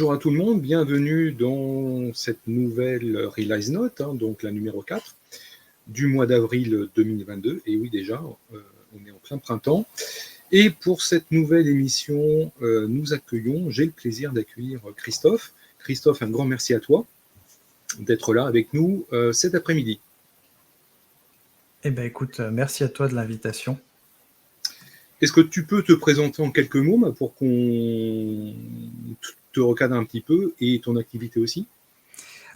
Bonjour à tout le monde, bienvenue dans cette nouvelle Release Note, donc la numéro 4 du mois d'avril 2022. Et oui, déjà, on est en plein printemps. Et pour cette nouvelle émission, j'ai le plaisir d'accueillir Christophe. Christophe, un grand merci à toi d'être là avec nous cet après-midi. Eh bien, écoute, merci à toi de l'invitation. Est-ce que tu peux te présenter en quelques mots pour qu'on te recadre un petit peu et ton activité aussi?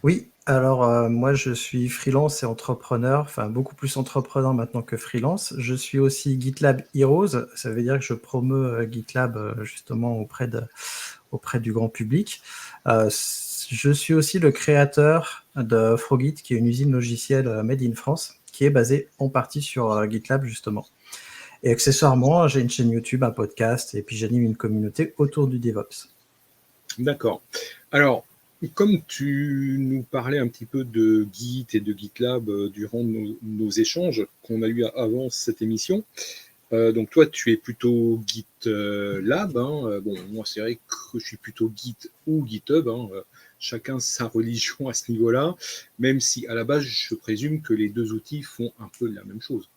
Oui, alors moi je suis freelance et entrepreneur, enfin beaucoup plus entrepreneur maintenant que freelance. Je suis aussi GitLab Heroes, ça veut dire que je promeus GitLab justement auprès du grand public. Je suis aussi le créateur de Frogit, qui est une usine logicielle made in France, qui est basée en partie sur GitLab justement. Et accessoirement, j'ai une chaîne YouTube, un podcast, et puis j'anime une communauté autour du DevOps. D'accord. Alors, comme tu nous parlais un petit peu de Git et de GitLab durant nos échanges qu'on a eu avant cette émission, donc toi, tu es plutôt GitLab. Bon, moi, c'est vrai que je suis plutôt Git ou GitHub. Chacun sa religion à ce niveau-là, même si à la base, je présume que les deux outils font un peu la même chose.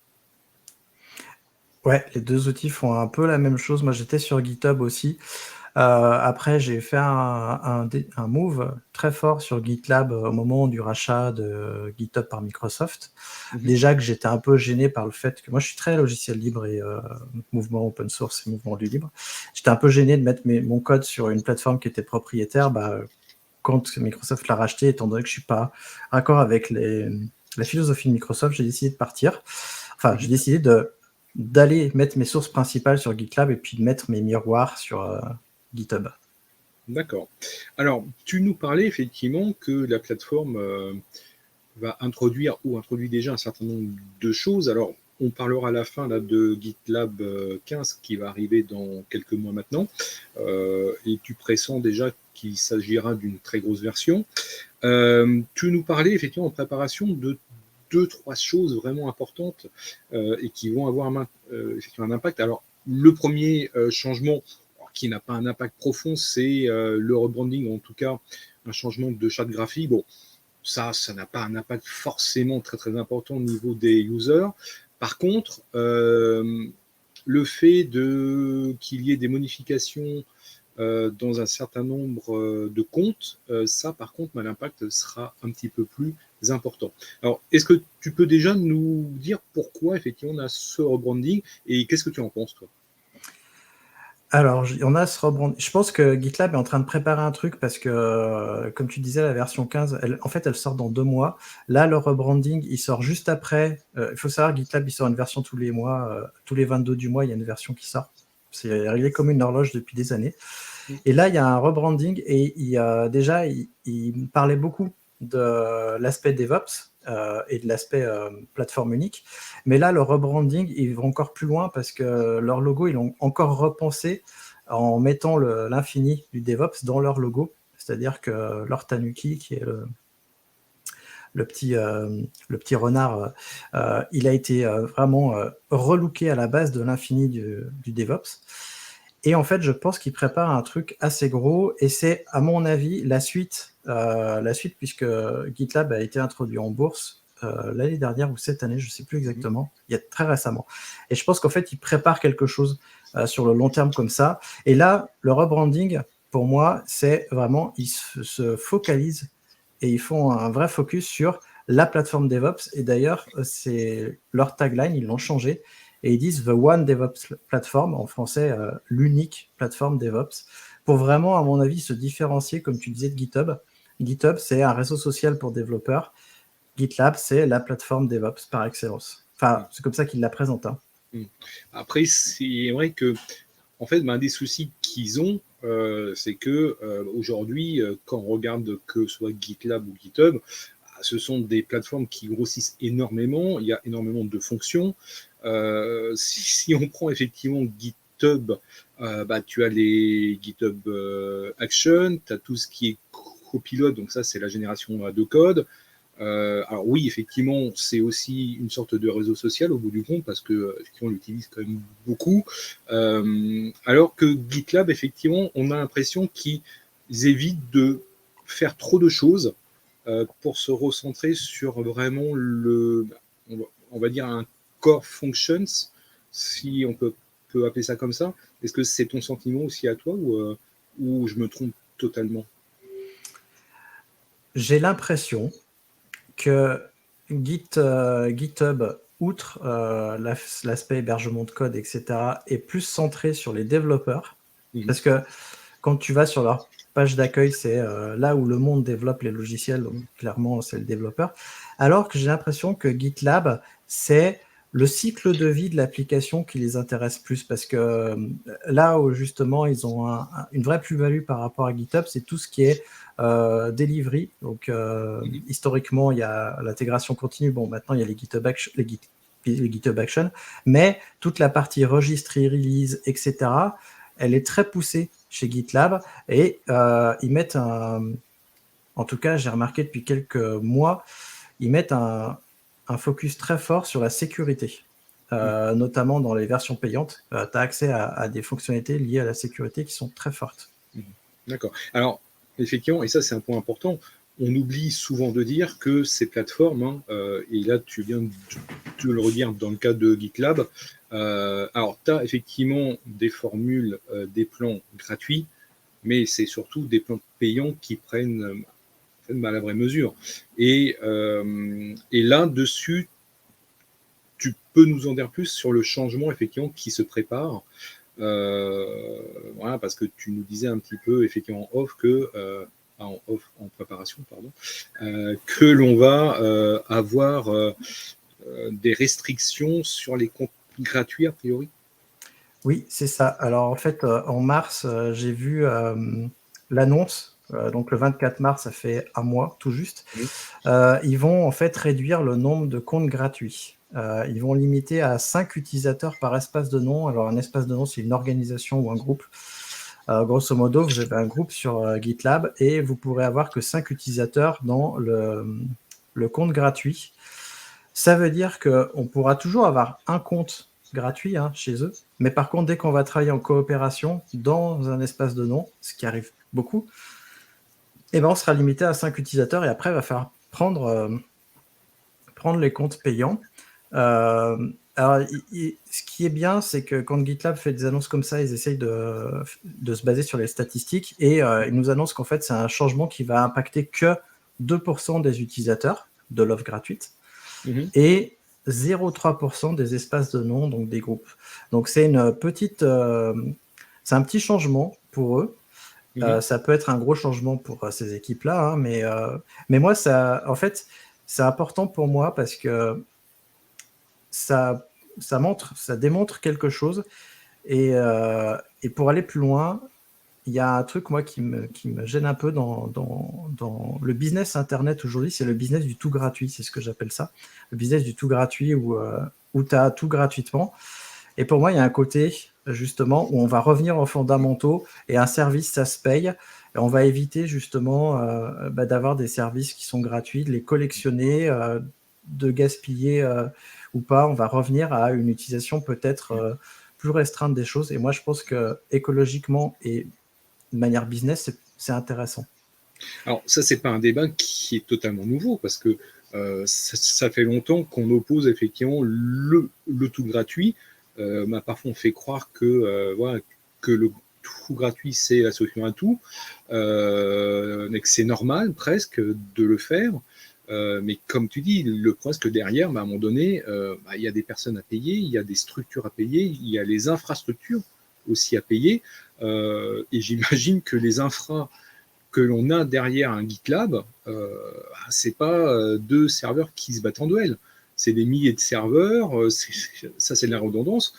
Ouais, les deux outils font un peu la même chose. Moi, j'étais sur GitHub aussi. Après, j'ai fait un move très fort sur GitLab au moment du rachat de GitHub par Microsoft. Déjà que j'étais un peu gêné par le fait que moi, je suis très logiciel libre et mouvement open source et mouvement du libre. J'étais un peu gêné de mettre mon code sur une plateforme qui était propriétaire. Quand Microsoft l'a racheté, étant donné que je suis pas d'accord avec la philosophie de Microsoft, j'ai décidé de partir. Enfin, j'ai décidé d'aller mettre mes sources principales sur GitLab et puis de mettre mes miroirs sur GitHub. D'accord. Alors, tu nous parlais effectivement que la plateforme va introduire ou introduit déjà un certain nombre de choses. Alors, on parlera à la fin là, de GitLab 15 qui va arriver dans quelques mois maintenant. Et tu pressens déjà qu'il s'agira d'une très grosse version. Tu nous parlais effectivement en préparation de 2-3 choses vraiment importantes et qui vont avoir effectivement un impact. Alors, le premier changement qui n'a pas un impact profond, c'est le rebranding, en tout cas un changement de charte graphique. Bon, ça n'a pas un impact forcément très très important au niveau des users. Par contre, le fait qu'il y ait des modifications dans un certain nombre de comptes, ça par contre, l'impact sera un petit peu plus important. Alors, est-ce que tu peux déjà nous dire pourquoi effectivement on a ce rebranding et qu'est-ce que tu en penses, toi? Alors, on a ce rebranding. Je pense que GitLab est en train de préparer un truc parce que, comme tu disais, la version 15, elle sort dans 2 mois. Là, le rebranding, il sort juste après. Il faut savoir, GitLab, il sort une version tous les mois. Tous les 22 du mois, il y a une version qui sort. C'est réglé comme une horloge depuis des années. Et là, il y a un rebranding et il parlait beaucoup de l'aspect DevOps et de l'aspect plateforme unique. Mais là, le rebranding, ils vont encore plus loin parce que leur logo, ils l'ont encore repensé en mettant l'infini du DevOps dans leur logo. C'est-à-dire que leur Tanuki, qui est le petit renard, il a été vraiment relooké à la base de l'infini du DevOps. Et en fait, je pense qu'il prépare un truc assez gros et c'est, à mon avis, la suite puisque GitLab a été introduit en bourse l'année dernière ou cette année, je ne sais plus exactement, il y a très récemment. Et je pense qu'en fait, il prépare quelque chose sur le long terme comme ça. Et là, le rebranding, pour moi, c'est vraiment, ils se focalisent et ils font un vrai focus sur la plateforme DevOps. Et d'ailleurs, c'est leur tagline, ils l'ont changé. Et ils disent The One DevOps Platform, en français, l'unique plateforme DevOps, pour vraiment, à mon avis, se différencier, comme tu disais, de GitHub. GitHub, c'est un réseau social pour développeurs. GitLab, c'est la plateforme DevOps par excellence. Enfin, c'est comme ça qu'ils la présentent. Après, c'est vrai que, en fait, un des soucis qu'ils ont, c'est que aujourd'hui, quand on regarde que ce soit GitLab ou GitHub, ce sont des plateformes qui grossissent énormément, il y a énormément de fonctions. Si on prend effectivement GitHub, tu as les GitHub Action, tu as tout ce qui est copilote, donc ça c'est la génération de code. Alors oui, effectivement, c'est aussi une sorte de réseau social au bout du compte parce que effectivement, on l'utilise quand même beaucoup. Alors que GitLab, effectivement, on a l'impression qu'il évitent de faire trop de choses pour se recentrer sur vraiment on va dire un core functions, si on peut appeler ça comme ça. Est-ce que c'est ton sentiment aussi à toi ou je me trompe totalement? J'ai l'impression que GitHub, outre l'aspect hébergement de code, etc., est plus centré sur les développeurs. Parce que quand tu vas sur leur page d'accueil, c'est là où le monde développe les logiciels, donc clairement, c'est le développeur. Alors que j'ai l'impression que GitLab, c'est le cycle de vie de l'application qui les intéresse plus, parce que là où justement ils ont une vraie plus-value par rapport à GitHub, c'est tout ce qui est delivery. Donc historiquement, il y a l'intégration continue. Bon, maintenant il y a les GitHub Action, mais toute la partie registry, release, etc., elle est très poussée chez GitLab et ils mettent en tout cas, j'ai remarqué depuis quelques mois, ils mettent un focus très fort sur la sécurité, notamment dans les versions payantes. Tu as accès à des fonctionnalités liées à la sécurité qui sont très fortes. D'accord. Alors, effectivement, et ça c'est un point important, on oublie souvent de dire que ces plateformes, et là tu viens de le redire dans le cas de GitLab, alors tu as effectivement des formules, des plans gratuits, mais c'est surtout des plans payants qui prennent la vraie mesure. Et là-dessus, tu peux nous en dire plus sur le changement effectivement qui se prépare. Voilà, parce que tu nous disais un petit peu effectivement en préparation, pardon, que l'on va avoir des restrictions sur les comptes gratuits a priori. Oui, c'est ça. Alors en fait, en mars, j'ai vu l'annonce. Donc le 24 mars, ça fait un mois tout juste. Ils vont en fait réduire le nombre de comptes gratuits. Ils vont limiter à 5 utilisateurs par espace de nom. Alors un espace de nom, c'est une organisation ou un groupe. Grosso modo, vous avez un groupe sur GitLab et vous pourrez avoir que 5 utilisateurs dans le compte gratuit. Ça veut dire qu'on pourra toujours avoir un compte gratuit chez eux, mais par contre, dès qu'on va travailler en coopération dans un espace de nom, ce qui arrive beaucoup, on sera limité à 5 utilisateurs et après, il va falloir prendre les comptes payants. Alors, ce qui est bien, c'est que quand GitLab fait des annonces comme ça, ils essayent de se baser sur les statistiques et ils nous annoncent qu'en fait, c'est un changement qui va impacter que 2% des utilisateurs de l'offre gratuite et 0,3% des espaces de nom, donc des groupes. Donc, c'est un petit changement pour eux. Ça peut être un gros changement pour ces équipes-là, mais moi, en fait, c'est important pour moi parce que ça démontre quelque chose. Et pour aller plus loin, il y a un truc, moi, qui me gêne un peu dans le business Internet aujourd'hui, c'est le business du tout gratuit, c'est ce que j'appelle ça. Le business du tout gratuit où tu as tout gratuitement. Et pour moi, il y a un côté, justement, où on va revenir aux fondamentaux et un service, ça se paye. Et on va éviter, justement, d'avoir des services qui sont gratuits, de les collectionner, de gaspiller ou pas. On va revenir à une utilisation peut-être plus restreinte des choses. Et moi, je pense que écologiquement et de manière business, c'est intéressant. Alors ça, c'est pas un débat qui est totalement nouveau parce que ça fait longtemps qu'on oppose effectivement le tout gratuit. Parfois, on fait croire que le tout gratuit, c'est la solution à tout, mais que c'est normal presque de le faire. Mais comme tu dis, le problème, c'est que derrière, à un moment donné, il y a des personnes à payer, il y a des structures à payer, il y a les infrastructures aussi à payer. Et j'imagine que les infras que l'on a derrière un GitLab, c'est pas 2 serveurs qui se battent en duel. C'est des milliers de serveurs, ça c'est de la redondance.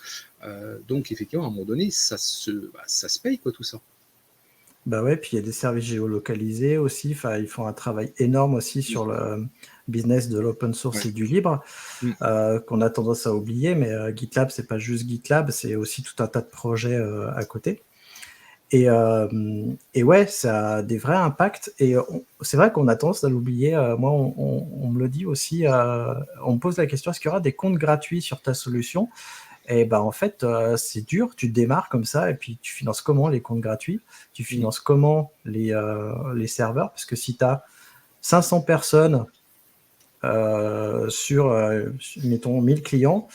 Donc effectivement, à un moment donné, ça se paye quoi tout ça. Bah ouais, puis il y a des services géolocalisés aussi. Enfin, ils font un travail énorme aussi sur le business de l'open source et du libre, qu'on a tendance à oublier. Mais GitLab, c'est pas juste GitLab, c'est aussi tout un tas de projets à côté. Et ouais, ça a des vrais impacts. Et c'est vrai qu'on a tendance à l'oublier. Moi, on me le dit aussi. On me pose la question, est-ce qu'il y aura des comptes gratuits sur ta solution ? Et ben en fait, c'est dur. Tu démarres comme ça, et puis tu finances comment les comptes gratuits? Tu finances comment les serveurs? Parce que si tu as 500 personnes sur, mettons, 1000 clients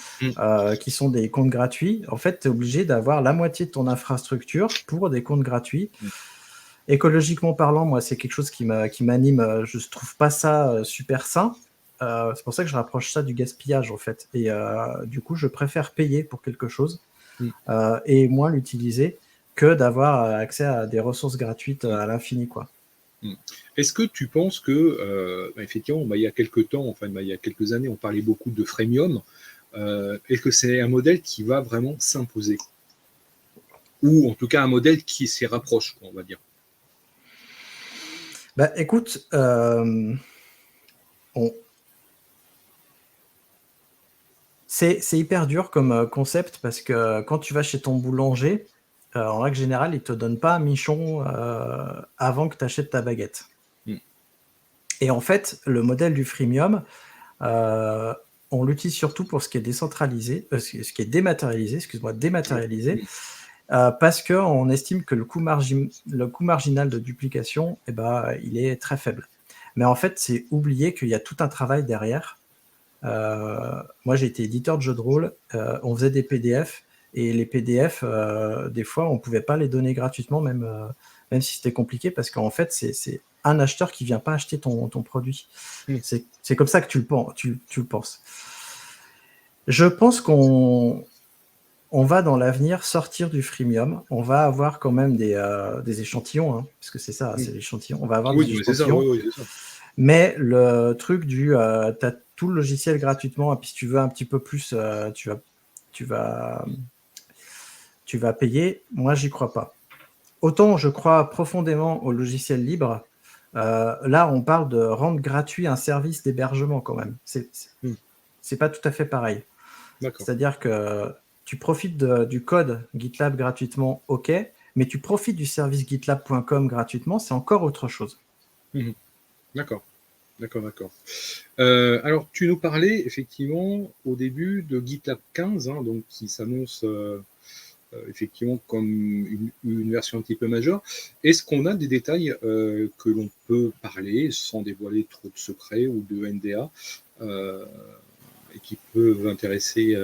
qui sont des comptes gratuits, en fait, tu es obligé d'avoir la moitié de ton infrastructure pour des comptes gratuits. Écologiquement parlant, moi, c'est quelque chose qui m'anime. Je ne trouve pas ça super sain. C'est pour ça que je rapproche ça du gaspillage, en fait. Et du coup, je préfère payer pour quelque chose et moins l'utiliser que d'avoir accès à des ressources gratuites à l'infini, quoi. Est-ce que tu penses que, effectivement, il y a quelques temps, enfin, il y a quelques années, on parlait beaucoup de freemium. Est-ce que c'est un modèle qui va vraiment s'imposer? Ou en tout cas un modèle qui s'y rapproche, on va dire. Bah, écoute, c'est hyper dur comme concept, parce que quand tu vas chez ton boulanger, en règle générale, il ne te donne pas un michon avant que tu achètes ta baguette. Et en fait, le modèle du freemium, on l'utilise surtout pour ce qui est décentralisé, ce qui est dématérialisé, parce qu'on estime que le coût marginal de duplication, il est très faible. Mais en fait, c'est oublier qu'il y a tout un travail derrière. Moi, j'ai été éditeur de jeux de rôle, on faisait des PDF, et les PDF, des fois, on ne pouvait pas les donner gratuitement, même si c'était compliqué, parce qu'en fait, c'est un acheteur qui ne vient pas acheter ton produit. C'est comme ça que tu le penses. Je pense qu'on va dans l'avenir sortir du freemium. On va avoir quand même des échantillons, hein, parce que c'est ça, c'est l'échantillon. On va avoir des échantillons. C'est ça. Mais le truc tu as tout le logiciel gratuitement, et puis si tu veux un petit peu plus, tu vas payer. Moi, j'y crois pas. Autant je crois profondément au logiciel libre, là, on parle de rendre gratuit un service d'hébergement quand même. C'est pas tout à fait pareil. C'est-à-dire que tu profites du code GitLab gratuitement, ok, mais tu profites du service gitlab.com gratuitement, c'est encore autre chose. D'accord. Alors, tu nous parlais effectivement au début de GitLab 15, hein, donc qui s'annonce effectivement comme une version un petit peu majeure. Est-ce qu'on a des détails que l'on peut parler sans dévoiler trop de secrets ou de NDA et qui peuvent intéresser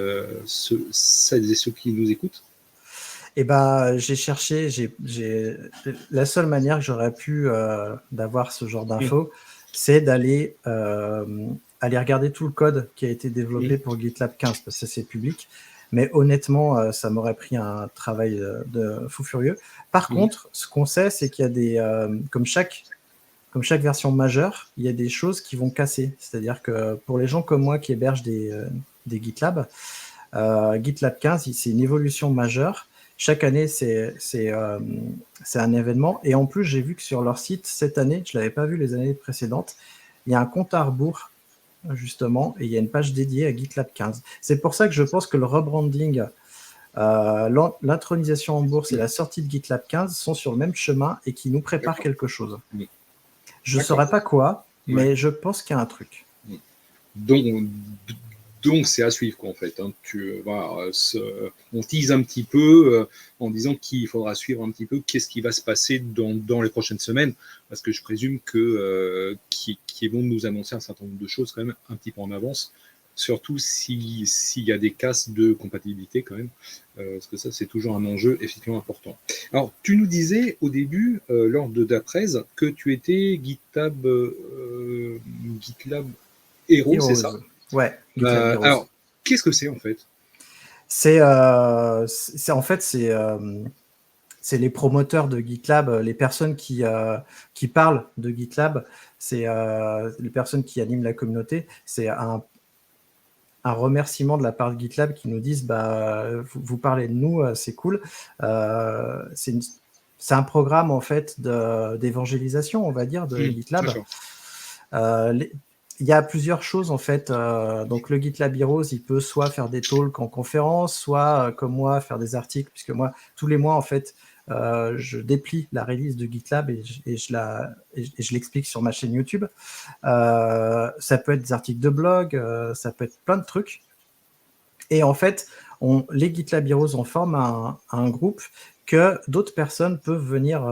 celles et ceux qui nous écoutent? J'ai cherché, la seule manière que j'aurais pu d'avoir ce genre d'infos, c'est d'aller regarder tout le code qui a été développé pour GitLab 15, parce que c'est public. Mais honnêtement, ça m'aurait pris un travail de fou furieux. Par contre, ce qu'on sait, c'est qu'il y a comme chaque version majeure, il y a des choses qui vont casser. C'est-à-dire que pour les gens comme moi qui hébergent des GitLab, GitLab 15, c'est une évolution majeure. Chaque année, c'est un événement. Et en plus, j'ai vu que sur leur site, cette année, je ne l'avais pas vu les années précédentes, il y a un compte à rebours, justement, et il y a une page dédiée à GitLab 15. C'est pour ça que je pense que le rebranding, l'intronisation en bourse et la sortie de GitLab 15 sont sur le même chemin et qui nous préparent quelque chose. Je ne saurais pas quoi, mais je pense qu'il y a un truc. Donc c'est à suivre, quoi, en fait. Hein. On tease un petit peu en disant qu'il faudra suivre un petit peu qu'est-ce qui va se passer dans les prochaines semaines, parce que je présume qu'ils vont nous annoncer un certain nombre de choses quand même un petit peu en avance, surtout s'il y a des casses de compatibilité quand même, parce que ça c'est toujours un enjeu effectivement important. Alors tu nous disais au début, lors de DAP13, que tu étais GitLab Heroes, c'est ça? Ouais, GitLab Heroes. Alors, qu'est-ce que c'est en fait? C'est les promoteurs de GitLab, les personnes qui parlent de GitLab, c'est les personnes qui animent la communauté. C'est un remerciement de la part de GitLab qui nous disent vous parlez de nous, c'est cool. C'est un programme en fait d'évangélisation, on va dire, de GitLab. Il y a plusieurs choses en fait. Donc le GitLab Heroes, il peut soit faire des talks en conférence, soit comme moi faire des articles, puisque moi tous les mois en fait je déplie la release de GitLab et je l'explique sur ma chaîne YouTube. Ça peut être des articles de blog, ça peut être plein de trucs. Et en fait, les GitLab Heroes en forment un groupe que d'autres personnes peuvent venir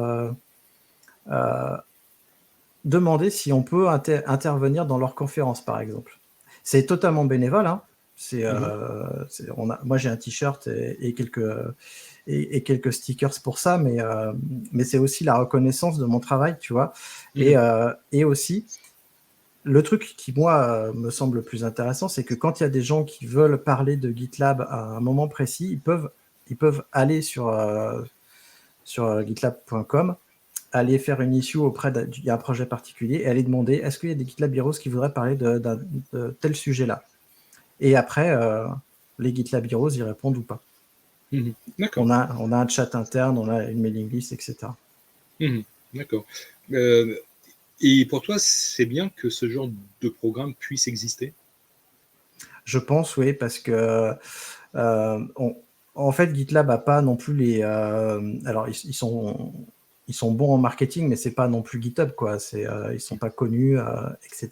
demander si on peut intervenir dans leur conférence, par exemple. C'est totalement bénévole. Hein. Moi, j'ai un t-shirt et quelques stickers pour ça, mais c'est aussi la reconnaissance de mon travail, tu vois. Et aussi, le truc qui, moi, me semble le plus intéressant, c'est que quand il y a des gens qui veulent parler de GitLab à un moment précis, ils peuvent aller sur gitlab.com, aller faire une issue auprès il y a un projet particulier et aller demander est-ce qu'il y a des GitLab Heroes qui voudraient parler de tel sujet-là. Et après, les GitLab Heroes y répondent ou pas. D'accord. On a un chat interne, on a une mailing list, etc. D'accord. Et pour toi, c'est bien que ce genre de programme puisse exister? Je pense, oui, parce que en fait, GitLab n'a pas non plus les... alors, ils sont bons en marketing, mais c'est pas non plus GitHub, quoi. Ils sont pas connus, etc.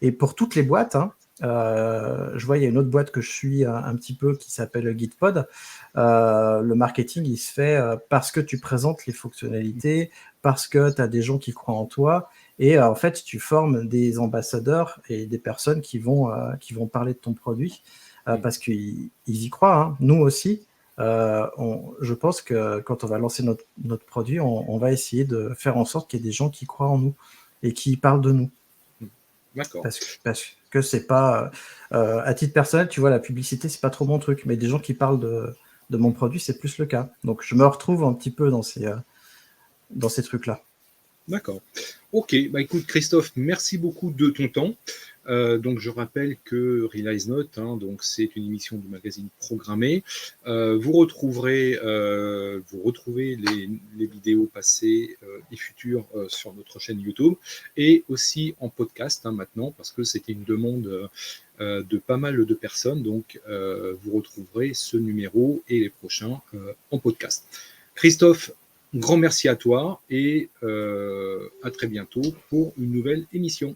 Et pour toutes les boîtes, hein, je vois, il y a une autre boîte que je suis un petit peu qui s'appelle Gitpod. Le marketing, il se fait parce que tu présentes les fonctionnalités, parce que tu as des gens qui croient en toi. Et en fait, tu formes des ambassadeurs et des personnes qui vont parler de ton produit parce qu'ils y croient. Hein. Nous aussi, je pense que quand on va lancer notre produit, on va essayer de faire en sorte qu'il y ait des gens qui croient en nous et qui parlent de nous. D'accord. Parce que c'est pas... à titre personnel, tu vois, la publicité, c'est pas trop mon truc, mais des gens qui parlent de mon produit, c'est plus le cas. Donc, je me retrouve un petit peu dans ces trucs-là. D'accord. Ok, bah écoute Christophe, merci beaucoup de ton temps. Donc je rappelle que Realize Note, hein, donc c'est une émission du magazine Programmé. Vous retrouvez les vidéos passées et futures sur notre chaîne YouTube et aussi en podcast hein, maintenant parce que c'était une demande de pas mal de personnes. Donc vous retrouverez ce numéro et les prochains en podcast. Christophe, grand merci à toi et à très bientôt pour une nouvelle émission.